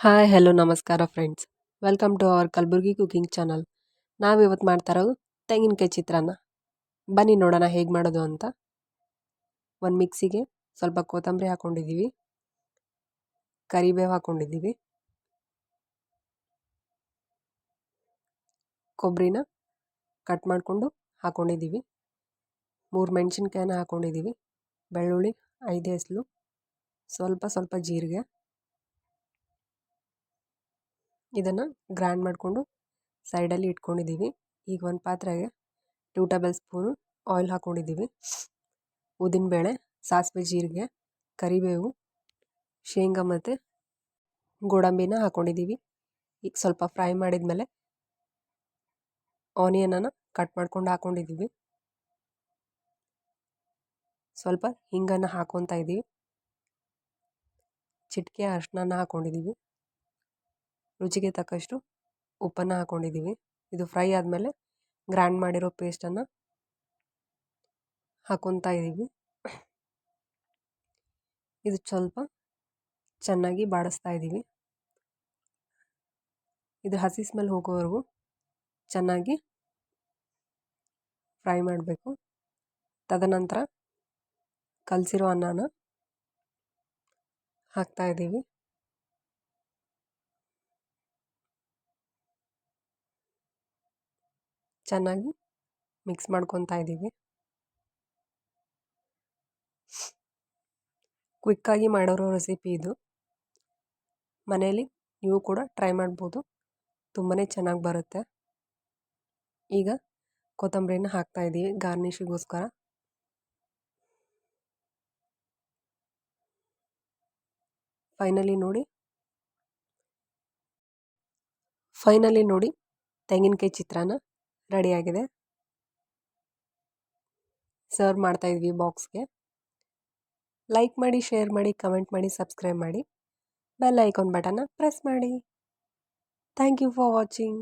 Hi hello ನಮಸ್ಕಾರ friends. Welcome to our Kalaburagi cooking channel. ನಾವಿವತ್ತು ಮಾಡ್ತಾ ಇರೋದು ತೆಂಗಿನಕಾಯಿ ಚಿತ್ರಾನ್ನ. ಬನ್ನಿ ನೋಡೋಣ ಹೇಗೆ ಮಾಡೋದು ಅಂತ. ಒಂದು ಮಿಕ್ಸಿಗೆ ಸ್ವಲ್ಪ ಕೊತ್ತಂಬರಿ ಹಾಕ್ಕೊಂಡಿದ್ದೀವಿ, ಕರಿಬೇವು ಹಾಕ್ಕೊಂಡಿದ್ದೀವಿ, ಕೊಬ್ಬರಿನ ಕಟ್ ಮಾಡಿಕೊಂಡು ಹಾಕ್ಕೊಂಡಿದ್ದೀವಿ, 3 ಮೆಣಸಿನ್ಕಾಯಿನ ಹಾಕ್ಕೊಂಡಿದ್ದೀವಿ, ಬೆಳ್ಳುಳ್ಳಿ 5 ಎಸಳು, ಸ್ವಲ್ಪ ಜೀರಿಗೆ. ಇದನ್ನು ಗ್ರೈಂಡ್ ಮಾಡಿಕೊಂಡು ಸೈಡಲ್ಲಿ ಇಟ್ಕೊಂಡಿದ್ದೀವಿ. ಈಗ ಒಂದು ಪಾತ್ರೆಗೆ 2 ಟೇಬಲ್ ಸ್ಪೂನು ಆಯಿಲ್ ಹಾಕ್ಕೊಂಡಿದ್ದೀವಿ. ಉದ್ದಿನಬೇಳೆ, ಸಾಸಿವೆ, ಜೀರಿಗೆ, ಕರಿಬೇವು, ಶೇಂಗಾ ಮತ್ತು ಗೋಡಂಬಿನ ಹಾಕ್ಕೊಂಡಿದ್ದೀವಿ. ಈಗ ಸ್ವಲ್ಪ ಫ್ರೈ ಮಾಡಿದ್ಮೇಲೆ ಆನಿಯನನ್ನು ಕಟ್ ಮಾಡ್ಕೊಂಡು ಹಾಕ್ಕೊಂಡಿದ್ದೀವಿ. ಸ್ವಲ್ಪ ಹಿಂಗನ್ನು ಹಾಕ್ಕೊತಾ ಇದ್ದೀವಿ. ಚಿಟಿಕೆ ಅರಿಶಿನ ಹಾಕ್ಕೊಂಡಿದ್ದೀವಿ. ರುಚಿಗೆ ತಕ್ಕಷ್ಟು ಉಪ್ಪನ್ನು ಹಾಕ್ಕೊಂಡಿದ್ದೀವಿ. ಇದು ಫ್ರೈ ಆದಮೇಲೆ ಗ್ರೈಂಡ್ ಮಾಡಿರೋ ಪೇಸ್ಟನ್ನು ಹಾಕ್ಕೊತಾ ಇದ್ದೀವಿ. ಇದು ಸ್ವಲ್ಪ ಚೆನ್ನಾಗಿ ಬಾಡಿಸ್ತಾ ಇದ್ದೀವಿ. ಇದು ಹಸಿ ಸ್ಮೆಲ್ ಹೋಗೋವರೆಗೂ ಚೆನ್ನಾಗಿ ಫ್ರೈ ಮಾಡಬೇಕು. ತದನಂತರ ಕಲಸಿರೋ ಅನ್ನನ ಹಾಕ್ತಾ ಇದ್ದೀವಿ. ಚೆನ್ನಾಗಿ ಮಿಕ್ಸ್ ಮಾಡ್ಕೊತಾ ಇದ್ದೀವಿ. ಕ್ವಿಕ್ಕಾಗಿ ಮಾಡೋರೋ ರೆಸಿಪಿ ಇದು. ಮನೆಯಲ್ಲಿ ನೀವು ಕೂಡ ಟ್ರೈ ಮಾಡ್ಬೋದು, ತುಂಬಾ ಚೆನ್ನಾಗಿ ಬರುತ್ತೆ. ಈಗ ಕೊತ್ತಂಬರಿನ ಹಾಕ್ತಾ ಇದ್ದೀವಿ ಗಾರ್ನಿಷಿಗೋಸ್ಕರ. ಫೈನಲಿ ನೋಡಿ ತೆಂಗಿನಕಾಯಿ ಚಿತ್ರಾನ್ನ ರೆಡಿಯಾಗಿದೆ. ಸರ್ವ್ ಮಾಡ್ತಾ ಇದ್ವಿ ಬಾಕ್ಸ್ಗೆ. ಲೈಕ್ ಮಾಡಿ, ಶೇರ್ ಮಾಡಿ, ಕಮೆಂಟ್ ಮಾಡಿ, ಸಬ್ಸ್ಕ್ರೈಬ್ ಮಾಡಿ, ಬೆಲ್ ಐಕಾನ್ ಬಟನ್ನ ಪ್ರೆಸ್ ಮಾಡಿ. Thank you for watching.